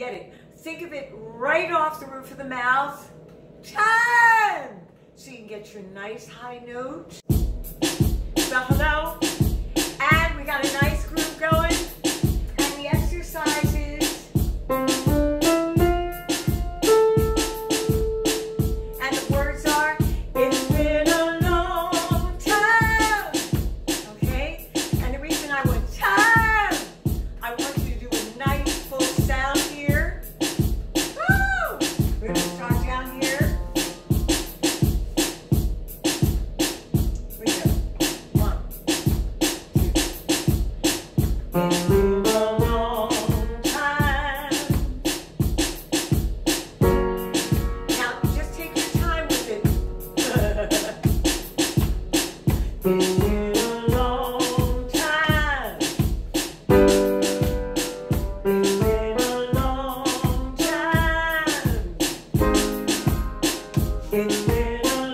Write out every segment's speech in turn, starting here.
get it. Think of it right off the roof of the mouth. 10! So you can get your nice high note. So hello. And we got a nice groove going. And the exercise is... and the words are, it's been a long time. Okay? And the reason I went time, I want you to do a nice full sound here. Woo! We're going to start down here. Here we go. 1, 2. It's been a long time. Now, just take your time with it. It's been a long time. It's been a long time. It's been a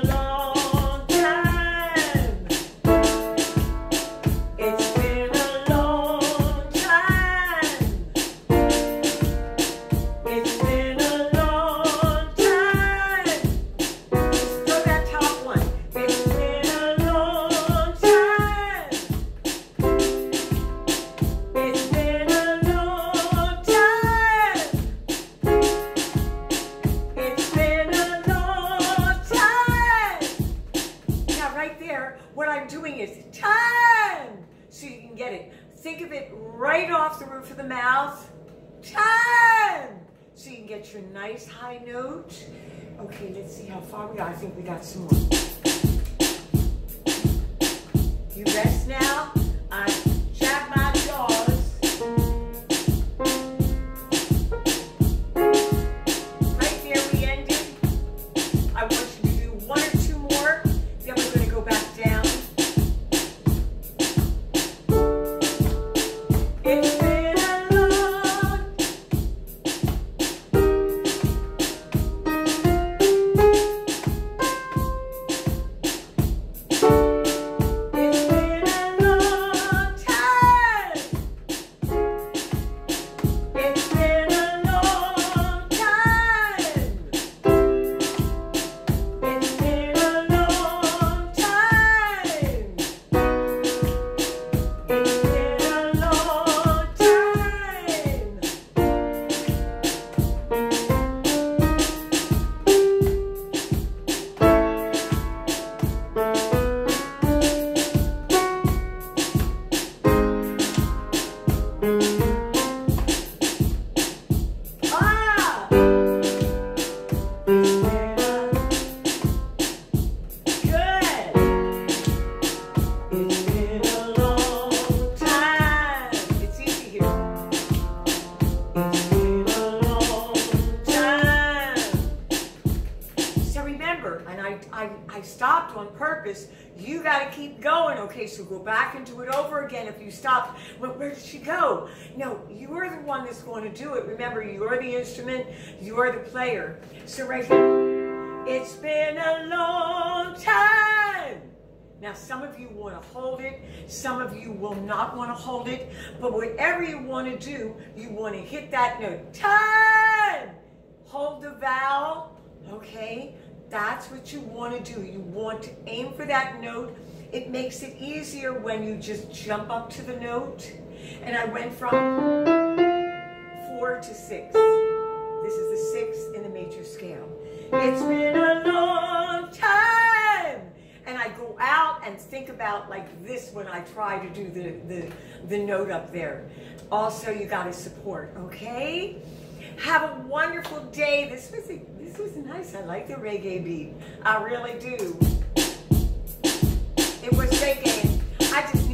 long time. It's been a long time. It's been a long time. Throw that top one. It's been a long time. It's been a long time. It's been a long time. Now right there, what I'm doing is time. So you can get it. Think of it right off the roof of the mouth. Time. So you can get your nice high note. Okay, let's see how far we got. I think we got some more. You rest now. I jab my jaws. Right there we ended. I want you to do 1 or 2 more. Then we're going to go back down. It's been a long... It's been a long time. It's been a long time. It's been a long time. It's been a long time. Ah! It's been a good. It's been a long time. It's easy here. It's been a long time. So remember, and I stopped on purpose. You got to keep going, okay? So go back and do it over again. If you stopped, well, where did she go? No, you're the one that's going to do it. Remember, you're the instrument. You're the player. So right here, it's been a long time. Now, some of you want to hold it. Some of you will not want to hold it. But whatever you want to do, you want to hit that note. Time! Hold the vowel, okay? That's what you want to do. You want to aim for that note. It makes it easier when you just jump up to the note. And I went from 4 to 6. This is the 6th in the major scale. It's been a long time. And I go out and think about like this when I try to do the note up there. Also, you got to support, okay? Have a wonderful day. This was nice. I like the reggae beat. I really do. It was reggae. I just